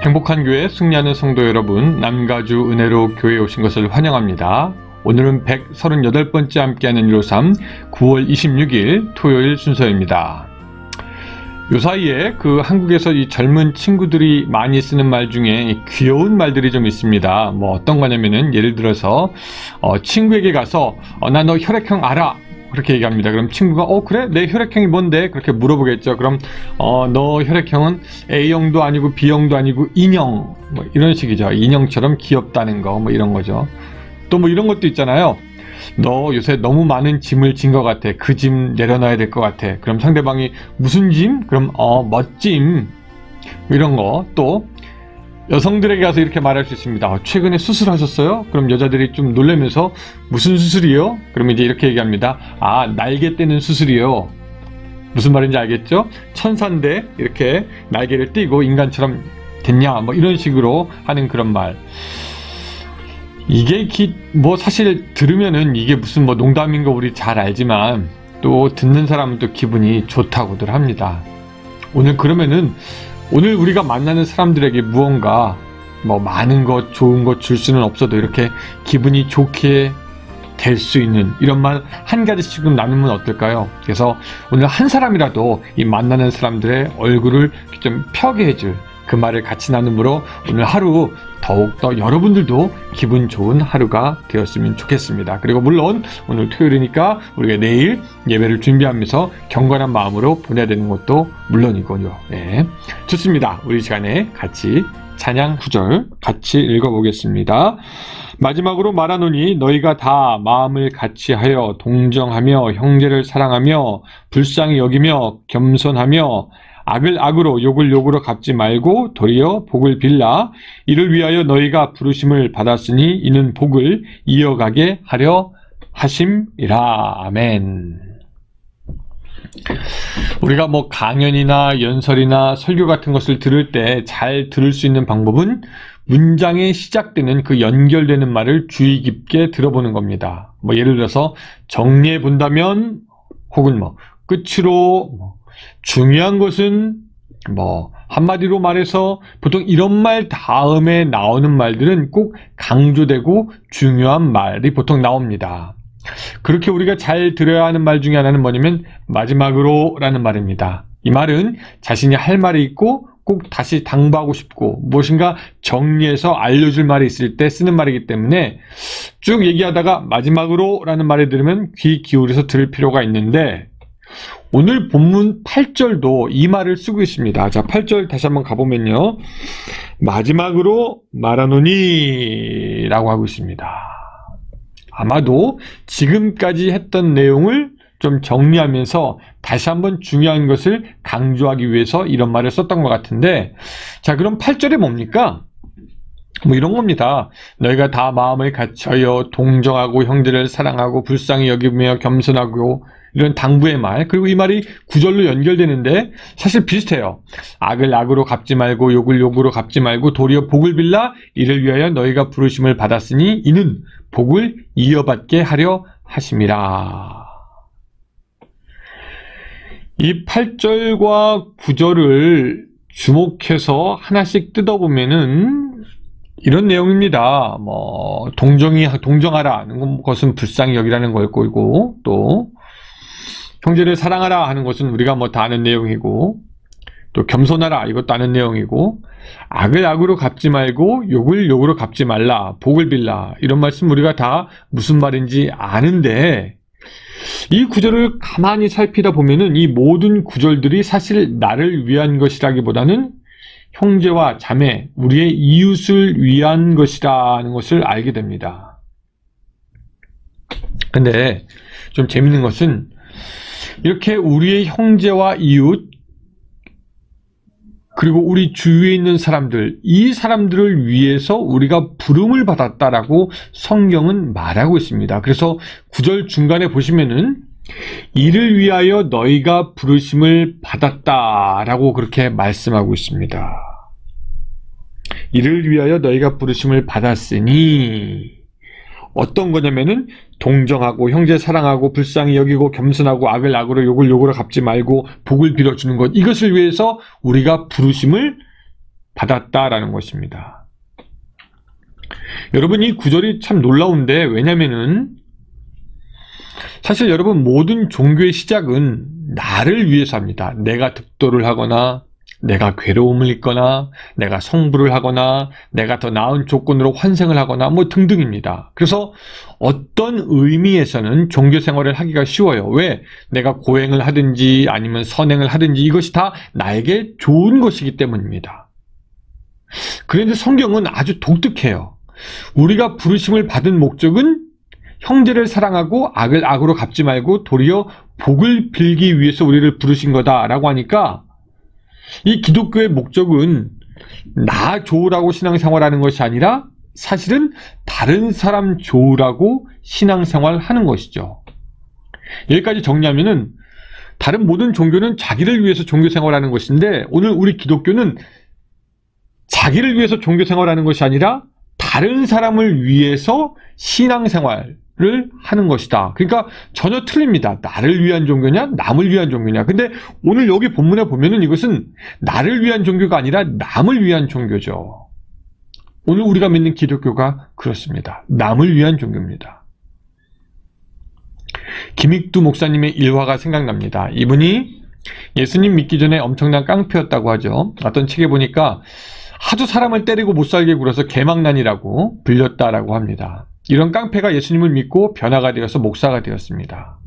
행복한 교회 승리하는 성도 여러분, 남가주 은혜로 교회에 오신 것을 환영합니다. 오늘은 138번째 함께하는 153 9월 26일 토요일 순서입니다. 요 사이에 한국에서 이 젊은 친구들이 많이 쓰는 말 중에 귀여운 말들이 좀 있습니다. 뭐 어떤 거냐면은 예를 들어서 친구에게 가서 나 너 혈액형 알아? 그렇게 얘기합니다. 그럼 친구가 그래? 내 혈액형이 뭔데? 그렇게 물어보겠죠. 그럼 너 혈액형은 A형도 아니고 B형도 아니고 인형, 뭐 이런 식이죠. 인형처럼 귀엽다는 거, 뭐 이런 거죠. 또 뭐 이런 것도 있잖아요. 너 요새 너무 많은 짐을 진 것 같아. 그 짐 내려놔야 될 것 같아. 그럼 상대방이 무슨 짐? 그럼 멋짐, 이런 거. 또 여성들에게 가서 이렇게 말할 수 있습니다. 최근에 수술하셨어요? 그럼 여자들이 좀 놀라면서 무슨 수술이요? 그러면 이제 이렇게 얘기합니다. 날개 떼는 수술이요. 무슨 말인지 알겠죠? 천사인데 이렇게 날개를 띄고 인간처럼 됐냐? 뭐 이런 식으로 하는 그런 말. 이게 뭐 사실 들으면은 이게 무슨 뭐 농담인 거 우리 잘 알지만 또 듣는 사람은 또 기분이 좋다고들 합니다. 오늘 우리가 만나는 사람들에게 무언가 뭐 많은 것, 좋은 것 줄 수는 없어도 이렇게 기분이 좋게 될 수 있는 이런 말 한 가지씩은 나누면 어떨까요? 그래서 오늘 한 사람이라도 이 만나는 사람들의 얼굴을 좀 펴게 해줄 그 말을 같이 나눔으로 오늘 하루 더욱더 여러분들도 기분 좋은 하루가 되었으면 좋겠습니다. 그리고 물론 오늘 토요일이니까 우리가 내일 예배를 준비하면서 경건한 마음으로 보내야 되는 것도 물론이고요. 네, 좋습니다. 우리 시간에 같이 찬양 구절 같이 읽어보겠습니다. 마지막으로 말하노니 너희가 다 마음을 같이하여 동정하며 형제를 사랑하며 불쌍히 여기며 겸손하며 악을 악으로 욕을 욕으로 갚지 말고 도리어 복을 빌라. 이를 위하여 너희가 부르심을 받았으니 이는 복을 이어가게 하려 하심이라. 아멘. 우리가 뭐 강연이나 연설이나 설교 같은 것을 들을 때 잘 들을 수 있는 방법은 문장에 시작되는 그 연결되는 말을 주의 깊게 들어보는 겁니다. 뭐 예를 들어서 정리해 본다면 혹은 뭐 끝으로 중요한 것은 뭐 한마디로 말해서 보통 이런 말 다음에 나오는 말들은 꼭 강조되고 중요한 말이 보통 나옵니다. 그렇게 우리가 잘 들어야 하는 말 중에 하나는 뭐냐면 마지막으로 라는 말입니다. 이 말은 자신이 할 말이 있고 꼭 다시 당부하고 싶고 무엇인가 정리해서 알려줄 말이 있을 때 쓰는 말이기 때문에 쭉 얘기하다가 마지막으로 라는 말을 들으면 귀 기울여서 들을 필요가 있는데 오늘 본문 8절도 이 말을 쓰고 있습니다. 자, 8절 다시 한번 가보면요. 마지막으로 말하노니 라고 하고 있습니다. 아마도 지금까지 했던 내용을 좀 정리하면서 다시 한번 중요한 것을 강조하기 위해서 이런 말을 썼던 것 같은데, 자, 그럼 8절이 뭡니까? 뭐 이런 겁니다. 너희가 다 마음을 같이하여 동정하고 형제를 사랑하고 불쌍히 여기며 겸손하고 이런 당부의 말, 그리고 이 말이 9절로 연결되는데 사실 비슷해요. 악을 악으로 갚지 말고 욕을 욕으로 갚지 말고 도리어 복을 빌라. 이를 위하여 너희가 부르심을 받았으니 이는 복을 이어받게 하려 하심이라. 이 8절과 9절을 주목해서 하나씩 뜯어보면은 이런 내용입니다. 뭐 동정하라 하는 것은 불쌍히 여기라는 걸 거고, 또 형제를 사랑하라 하는 것은 우리가 뭐 다 아는 내용이고, 또 겸손하라 이것도 아는 내용이고, 악을 악으로 갚지 말고 욕을 욕으로 갚지 말라, 복을 빌라, 이런 말씀 우리가 다 무슨 말인지 아는데, 이 구절을 가만히 살피다 보면은 이 모든 구절들이 사실 나를 위한 것이라기보다는 형제와 자매, 우리의 이웃을 위한 것이라는 것을 알게 됩니다. 근데 좀 재밌는 것은 이렇게 우리의 형제와 이웃, 그리고 우리 주위에 있는 사람들, 이 사람들을 위해서 우리가 부름을 받았다라고 성경은 말하고 있습니다. 그래서 9절 중간에 보시면은 이를 위하여 너희가 부르심을 받았다라고 그렇게 말씀하고 있습니다. 이를 위하여 너희가 부르심을 받았으니 어떤 거냐면은 동정하고 형제 사랑하고 불쌍히 여기고 겸손하고 악을 악으로 욕을 욕으로 갚지 말고 복을 빌어주는 것, 이것을 위해서 우리가 부르심을 받았다라는 것입니다. 여러분, 이 구절이 참 놀라운데, 왜냐면은 사실 여러분, 모든 종교의 시작은 나를 위해서 합니다. 내가 득도를 하거나 내가 괴로움을 잊거나 내가 성불을 하거나 내가 더 나은 조건으로 환생을 하거나 뭐 등등입니다. 그래서 어떤 의미에서는 종교 생활을 하기가 쉬워요. 왜? 내가 고행을 하든지 아니면 선행을 하든지 이것이 다 나에게 좋은 것이기 때문입니다. 그런데 성경은 아주 독특해요. 우리가 부르심을 받은 목적은 형제를 사랑하고 악을 악으로 갚지 말고 도리어 복을 빌기 위해서 우리를 부르신 거다라고 하니까, 이 기독교의 목적은 나 좋으라고 신앙생활하는 것이 아니라 사실은 다른 사람 좋으라고 신앙생활 하는 것이죠. 여기까지 정리하면은 다른 모든 종교는 자기를 위해서 종교생활하는 것인데, 오늘 우리 기독교는 자기를 위해서 종교생활하는 것이 아니라 다른 사람을 위해서 신앙생활을 하는 것이다. 그러니까 전혀 틀립니다. 나를 위한 종교냐 남을 위한 종교냐. 근데 오늘 여기 본문에 보면은 이것은 나를 위한 종교가 아니라 남을 위한 종교죠. 오늘 우리가 믿는 기독교가 그렇습니다. 남을 위한 종교입니다. 김익두 목사님의 일화가 생각납니다. 이분이 예수님 믿기 전에 엄청난 깡패였다고 하죠. 어떤 책에 보니까 하도 사람을 때리고 못살게 굴어서 개망난이라고 불렸다라고 합니다. 이런 깡패가 예수님을 믿고 변화가 되어서 목사가 되었습니다.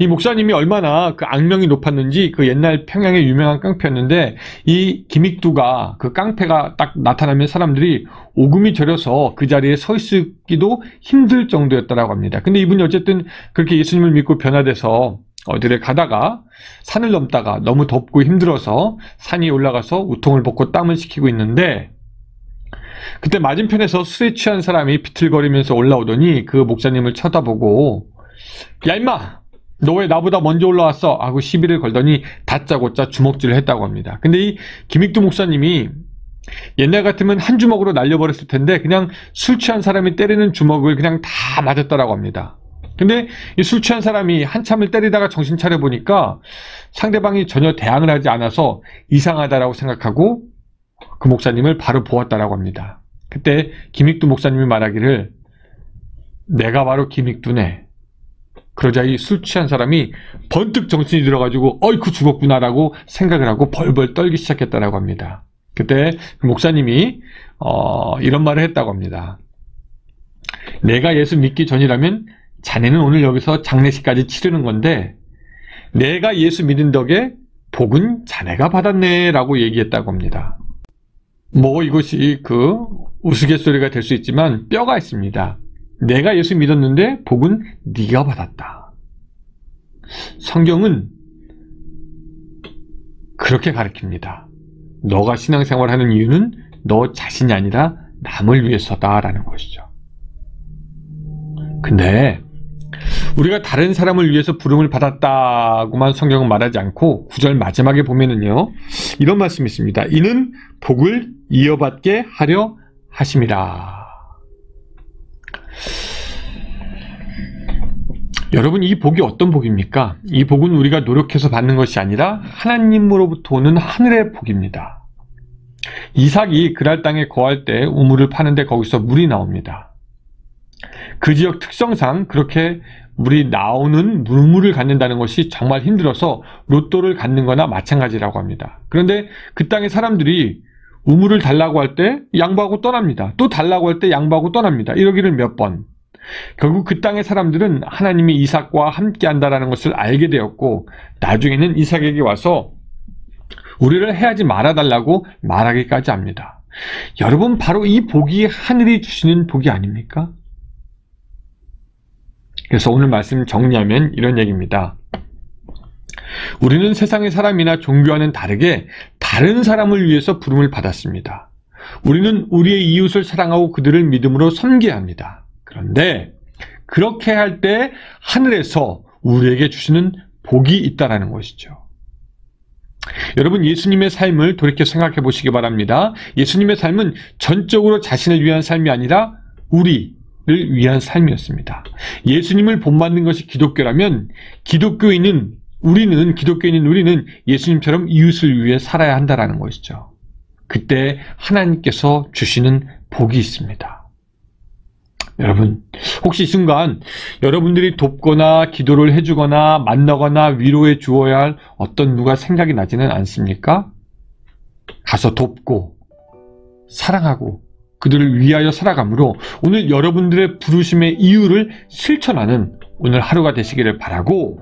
이 목사님이 얼마나 그 악명이 높았는지, 그 옛날 평양의 유명한 깡패였는데, 이 김익두가 그 깡패가 딱 나타나면 사람들이 오금이 저려서 그 자리에 서 있기도 힘들 정도였다라고 합니다. 근데 이분이 어쨌든 그렇게 예수님을 믿고 변화돼서 어디를 가다가 산을 넘다가 너무 덥고 힘들어서 산 위에 올라가서 우통을 벗고 땀을 식히고 있는데, 그때 맞은편에서 술에 취한 사람이 비틀거리면서 올라오더니 그 목사님을 쳐다보고 야 임마 너 왜 나보다 먼저 올라왔어? 하고 시비를 걸더니 다짜고짜 주먹질을 했다고 합니다. 근데 이 김익두 목사님이 옛날 같으면 한 주먹으로 날려버렸을 텐데 그냥 술 취한 사람이 때리는 주먹을 그냥 다 맞았다라고 합니다. 근데 이 술 취한 사람이 한참을 때리다가 정신 차려보니까 상대방이 전혀 대항을 하지 않아서 이상하다라고 생각하고 그 목사님을 바로 보았다라고 합니다. 그때 김익두 목사님이 말하기를 내가 바로 김익두네. 그러자 이 술 취한 사람이 번뜩 정신이 들어가지고 어이쿠 죽었구나라고 생각을 하고 벌벌 떨기 시작했다라고 합니다. 그때 그 목사님이 이런 말을 했다고 합니다. 내가 예수 믿기 전이라면 자네는 오늘 여기서 장례식까지 치르는 건데 내가 예수 믿은 덕에 복은 자네가 받았네 라고 얘기했다고 합니다. 뭐 이것이 그 우스갯소리가 될 수 있지만 뼈가 있습니다. 내가 예수 믿었는데 복은 네가 받았다. 성경은 그렇게 가르칩니다. 너가 신앙생활하는 이유는 너 자신이 아니라 남을 위해서다라는 것이죠. 근데 우리가 다른 사람을 위해서 부름을 받았다고만 성경은 말하지 않고 9절 마지막에 보면은요 이런 말씀이 있습니다. 이는 복을 이어받게 하려 하심이라. 여러분, 이 복이 어떤 복입니까? 이 복은 우리가 노력해서 받는 것이 아니라 하나님으로부터 오는 하늘의 복입니다. 이삭이 그랄 땅에 거할 때 우물을 파는데 거기서 물이 나옵니다. 그 지역 특성상 그렇게 물이 나오는 물물을 갖는다는 것이 정말 힘들어서 로또를 갖는 거나 마찬가지라고 합니다. 그런데 그 땅의 사람들이 우물을 달라고 할 때 양보하고 떠납니다. 또 달라고 할 때 양보하고 떠납니다. 이러기를 몇 번. 결국 그 땅의 사람들은 하나님이 이삭과 함께 한다는 것을 알게 되었고 나중에는 이삭에게 와서 우리를 해하지 말아달라고 말하기까지 합니다. 여러분, 바로 이 복이 하늘이 주시는 복이 아닙니까? 그래서 오늘 말씀 정리하면 이런 얘기입니다. 우리는 세상의 사람이나 종교와는 다르게 다른 사람을 위해서 부름을 받았습니다. 우리는 우리의 이웃을 사랑하고 그들을 믿음으로 섬겨야 합니다. 그런데 그렇게 할 때 하늘에서 우리에게 주시는 복이 있다는 것이죠. 여러분, 예수님의 삶을 돌이켜 생각해 보시기 바랍니다. 예수님의 삶은 전적으로 자신을 위한 삶이 아니라 우리, 위한 삶이었습니다. 예수님을 본받는 것이 기독교라면 기독교인인 우리는 예수님처럼 이웃을 위해 살아야 한다라는 것이죠. 그때 하나님께서 주시는 복이 있습니다. 여러분, 혹시 이 순간 여러분들이 돕거나 기도를 해주거나 만나거나 위로해 주어야 할 어떤 누가 생각이 나지는 않습니까? 가서 돕고 사랑하고 그들을 위하여 살아감으로 오늘 여러분들의 부르심의 이유를 실천하는 오늘 하루가 되시기를 바라고,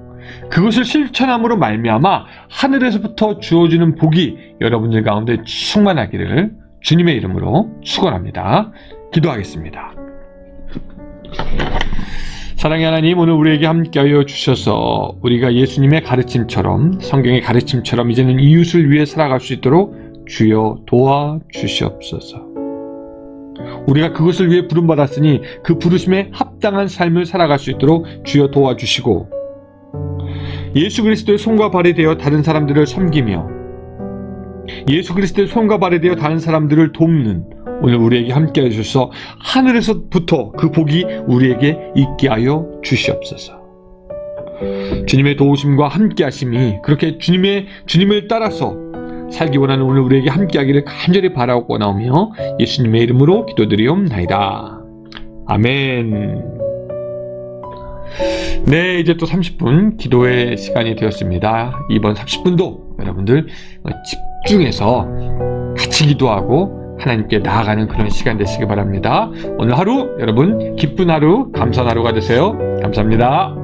그것을 실천함으로 말미암아 하늘에서부터 주어지는 복이 여러분들 가운데 충만하기를 주님의 이름으로 축원합니다. 기도하겠습니다. 사랑의 하나님, 오늘 우리에게 함께하여 주셔서 우리가 예수님의 가르침처럼, 성경의 가르침처럼 이제는 이웃을 위해 살아갈 수 있도록 주여 도와주시옵소서. 우리가 그것을 위해 부름받았으니 그 부르심에 합당한 삶을 살아갈 수 있도록 주여 도와주시고, 예수 그리스도의 손과 발이 되어 다른 사람들을 섬기며 예수 그리스도의 손과 발이 되어 다른 사람들을 돕는 오늘 우리에게 함께 해주셔서 하늘에서부터 그 복이 우리에게 있게 하여 주시옵소서. 주님의 도우심과 함께 하심이 그렇게 주님을 따라서 살기 원하는 오늘 우리에게 함께 하기를 간절히 바라고 나오며 예수님의 이름으로 기도드리옵나이다. 아멘. 네, 이제 또 30분 기도의 시간이 되었습니다. 이번 30분도 여러분들 집중해서 같이 기도하고 하나님께 나아가는 그런 시간 되시기 바랍니다. 오늘 하루 여러분 기쁜 하루, 감사한 하루가 되세요. 감사합니다.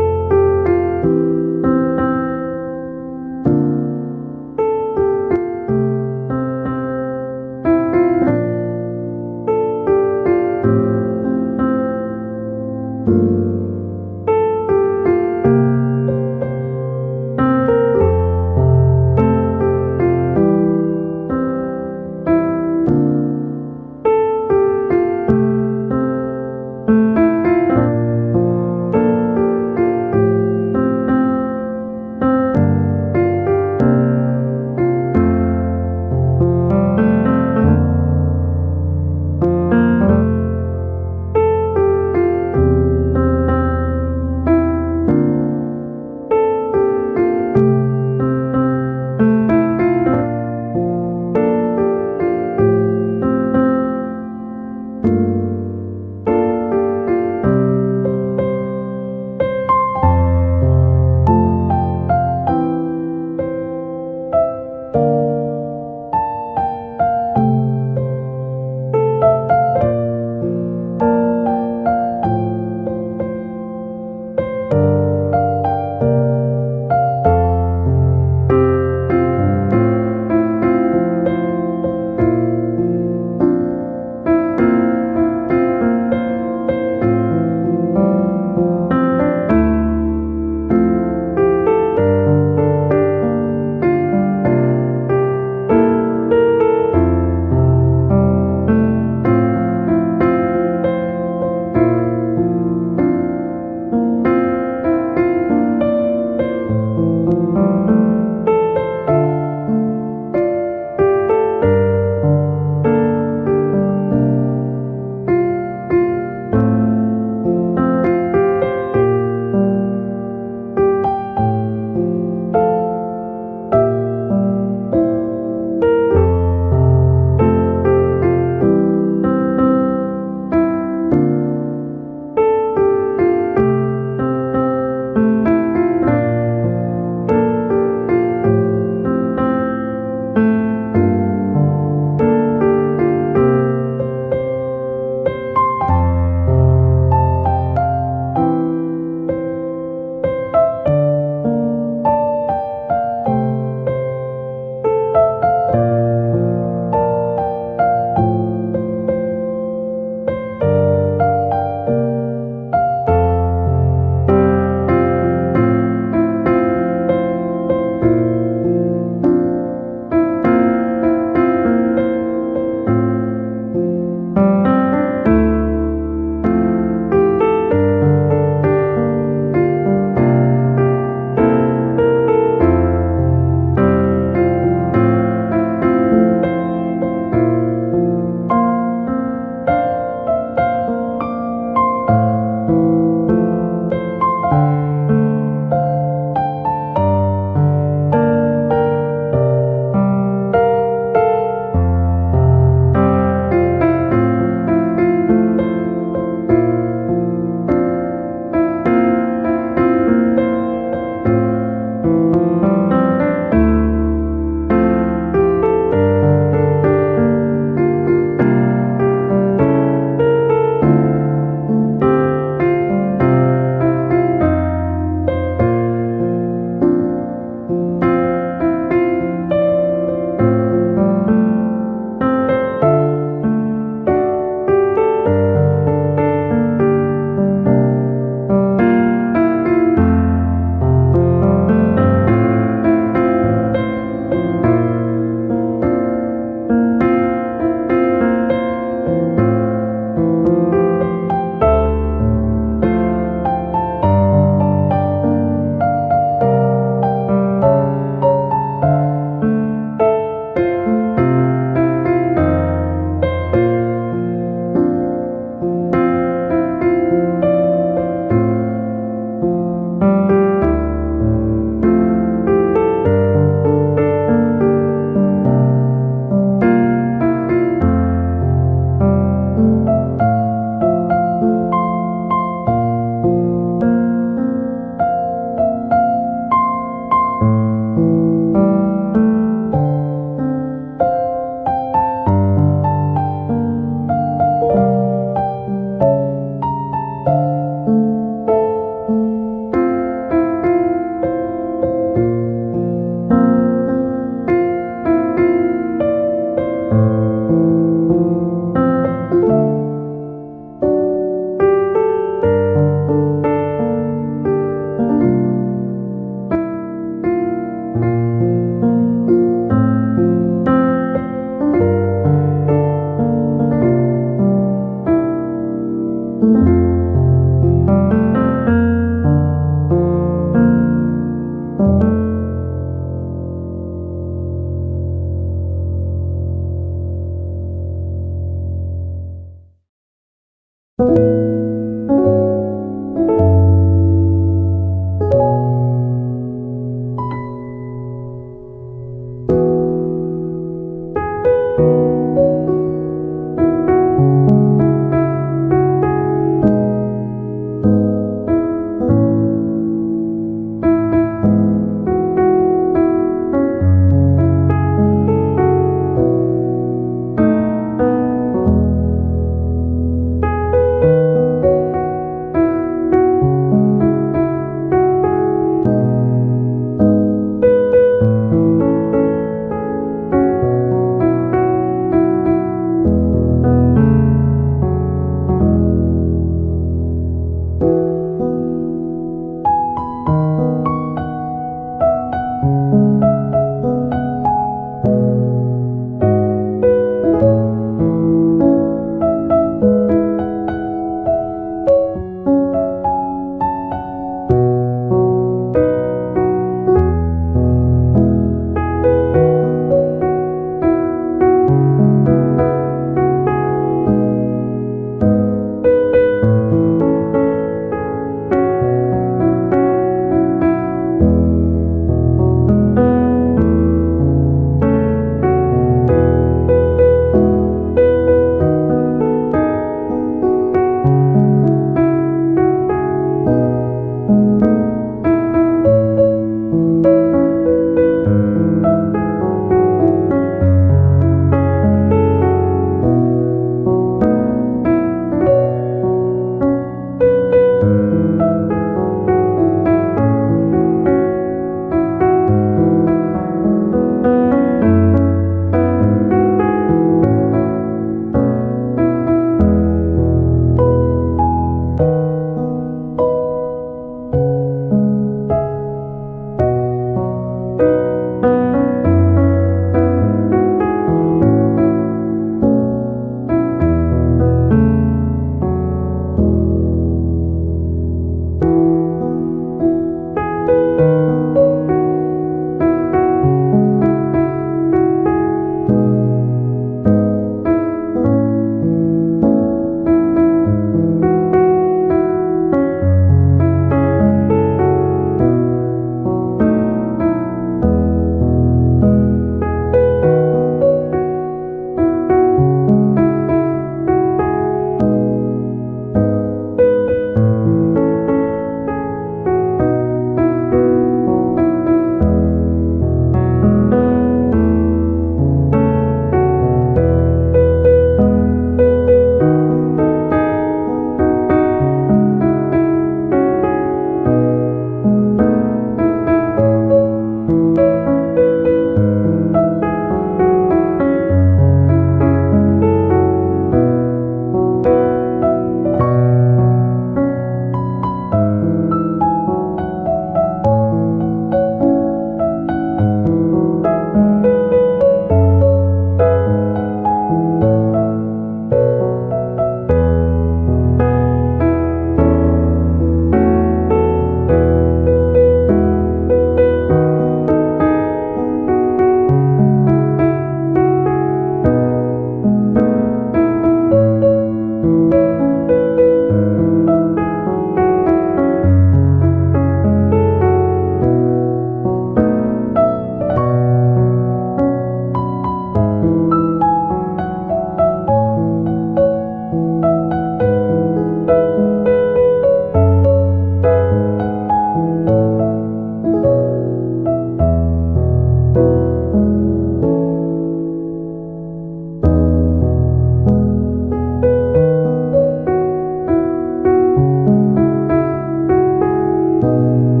감사합니다.